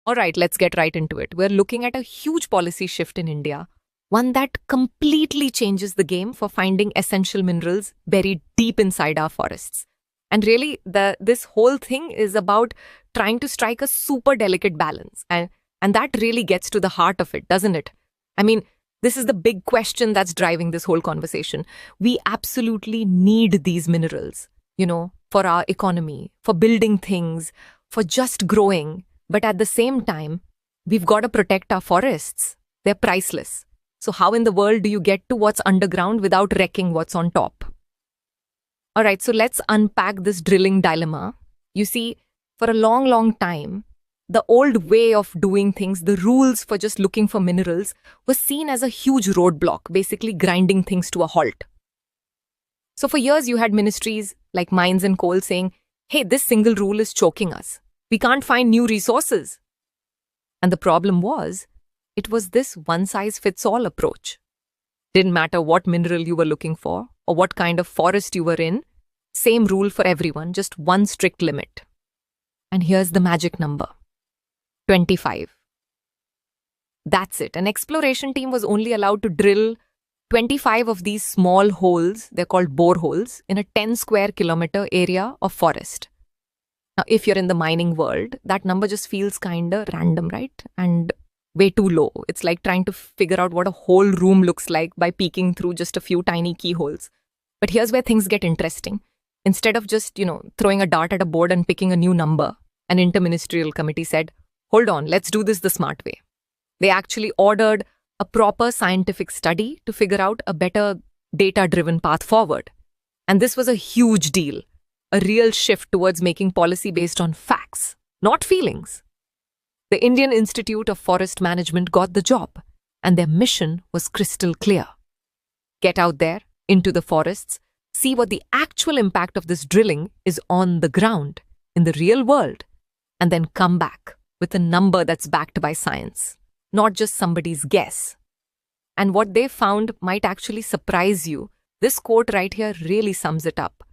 All right, let's get right into it. We're looking at a huge policy shift in India, one that completely changes the game for finding essential minerals buried deep inside our forests. And really, this whole thing is about trying to strike a super delicate balance. And that really gets to the heart of it, doesn't it? I mean, this is the big question that's driving this whole conversation. We absolutely need these minerals, for our economy, for building things, for just growing. But at the same time, we've got to protect our forests. They're priceless. So how in the world do you get to what's underground without wrecking what's on top? All right, so let's unpack this drilling dilemma. You see, for a long, long time, the old way of doing things, the rules for just looking for minerals, was seen as a huge roadblock, basically grinding things to a halt. So for years, you had ministries like Mines and Coal saying, hey, this single rule is choking us. We can't find new resources. And the problem was, it was this one-size-fits-all approach. Didn't matter what mineral you were looking for or what kind of forest you were in, same rule for everyone, just one strict limit. And here's the magic number, 25. That's it. An exploration team was only allowed to drill 25 of these small holes, they're called boreholes, in a 10 square kilometer area of forest. Now, if you're in the mining world, that number just feels kind of random, right? And way too low. It's like trying to figure out what a whole room looks like by peeking through just a few tiny keyholes. But here's where things get interesting. Instead of just, throwing a dart at a board and picking a new number, an interministerial committee said, hold on, let's do this the smart way. They actually ordered a proper scientific study to figure out a better data-driven path forward. And this was a huge deal. A real shift towards making policy based on facts, not feelings. The Indian Institute of Forest Management got the job, and their mission was crystal clear. Get out there, into the forests, see what the actual impact of this drilling is on the ground, in the real world, and then come back with a number that's backed by science, not just somebody's guess. And what they found might actually surprise you. This quote right here really sums it up.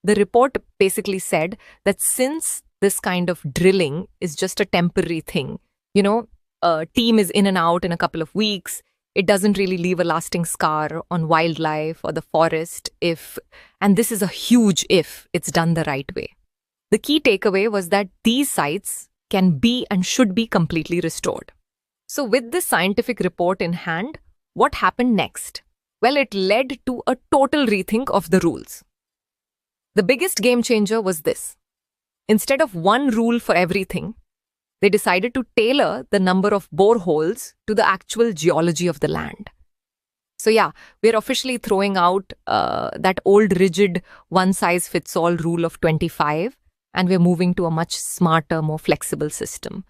The report basically said that since this kind of drilling is just a temporary thing, a team is in and out in a couple of weeks, it doesn't really leave a lasting scar on wildlife or the forest and this is a huge if, it's done the right way. The key takeaway was that these sites can be and should be completely restored. So with this scientific report in hand, what happened next? Well, it led to a total rethink of the rules. The biggest game changer was this. Instead of one rule for everything, they decided to tailor the number of boreholes to the actual geology of the land. So yeah, we're officially throwing out that old rigid one-size-fits-all rule of 25, and we're moving to a much smarter, more flexible system.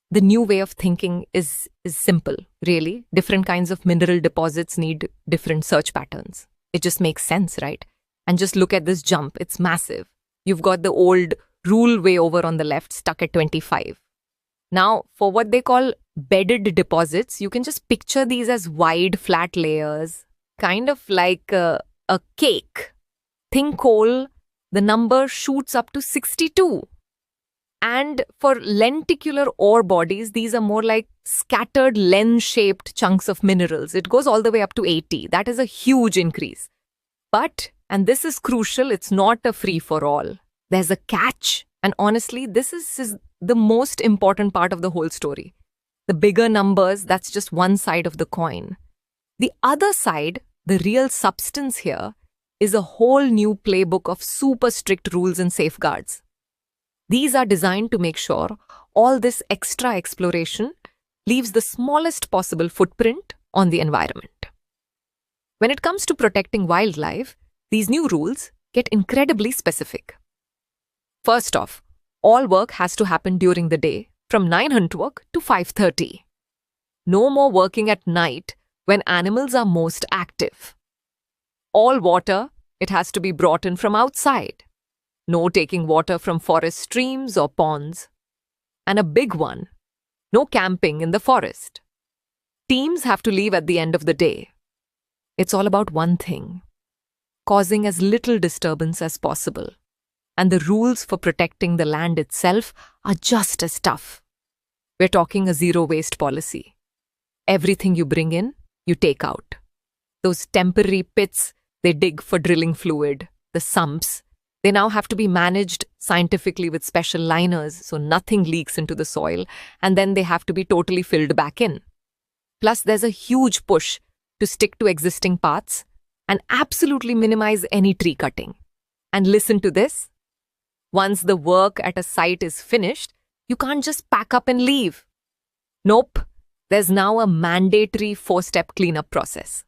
The new way of thinking is simple, really. Different kinds of mineral deposits need different search patterns. It just makes sense, right? And just look at this jump, it's massive. You've got the old rule way over on the left, stuck at 25. Now, for what they call bedded deposits, you can just picture these as wide, flat layers, kind of like a cake. Think coal, the number shoots up to 62. And for lenticular ore bodies, these are more like scattered lens-shaped chunks of minerals. It goes all the way up to 80. That is a huge increase. But, and this is crucial, it's not a free-for-all. There's a catch. And honestly, this is the most important part of the whole story. The bigger numbers, that's just one side of the coin. The other side, the real substance here, is a whole new playbook of super strict rules and safeguards. These are designed to make sure all this extra exploration leaves the smallest possible footprint on the environment. When it comes to protecting wildlife, these new rules get incredibly specific. First off, all work has to happen during the day, from 900 work to 5:30. No more working at night when animals are most active. All water, it has to be brought in from outside. No taking water from forest streams or ponds. And a big one, no camping in the forest. Teams have to leave at the end of the day. It's all about one thing, causing as little disturbance as possible. And the rules for protecting the land itself are just as tough. We're talking a zero waste policy. Everything you bring in, you take out. Those temporary pits they dig for drilling fluid, the sumps, they now have to be managed scientifically with special liners so nothing leaks into the soil, and then they have to be totally filled back in. Plus, there's a huge push to stick to existing paths and absolutely minimize any tree cutting. And listen to this. Once the work at a site is finished, you can't just pack up and leave. Nope, there's now a mandatory 4-step cleanup process.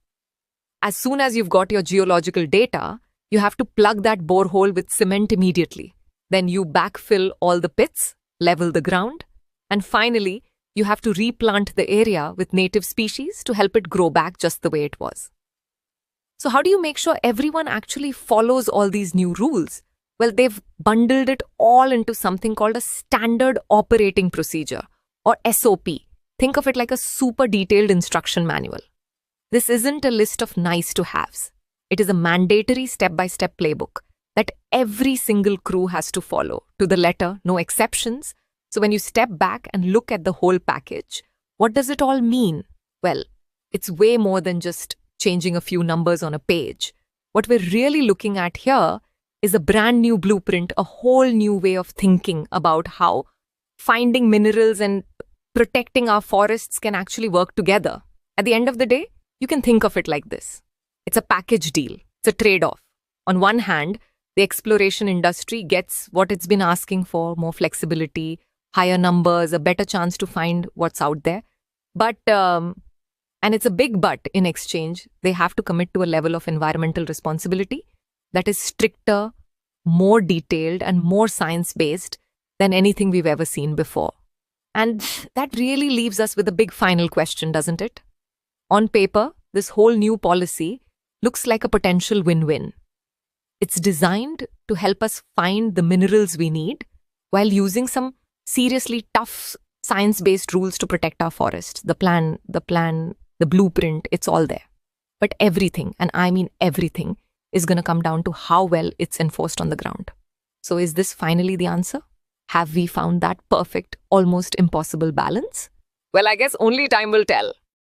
As soon as you've got your geological data, you have to plug that borehole with cement immediately. Then you backfill all the pits, level the ground, and finally, you have to replant the area with native species to help it grow back just the way it was. So how do you make sure everyone actually follows all these new rules? Well, they've bundled it all into something called a standard operating procedure, or SOP. Think of it like a super detailed instruction manual. This isn't a list of nice-to-haves. It is a mandatory step-by-step playbook that every single crew has to follow, to the letter, no exceptions. So when you step back and look at the whole package, what does it all mean? Well, it's way more than just changing a few numbers on a page. What we're really looking at here is a brand new blueprint, a whole new way of thinking about how finding minerals and protecting our forests can actually work together. At the end of the day, you can think of it like this. It's a package deal. It's a trade-off. On one hand, the exploration industry gets what it's been asking for, more flexibility, higher numbers, a better chance to find what's out there. But, and it's a big but in exchange, they have to commit to a level of environmental responsibility that is stricter, more detailed, and more science-based than anything we've ever seen before. And that really leaves us with a big final question, doesn't it? On paper, this whole new policy looks like a potential win-win. It's designed to help us find the minerals we need while using some seriously tough science-based rules to protect our forests. The plan, the blueprint, it's all there. But everything, and I mean everything, is going to come down to how well it's enforced on the ground. So is this finally the answer? Have we found that perfect, almost impossible balance? Well, I guess only time will tell.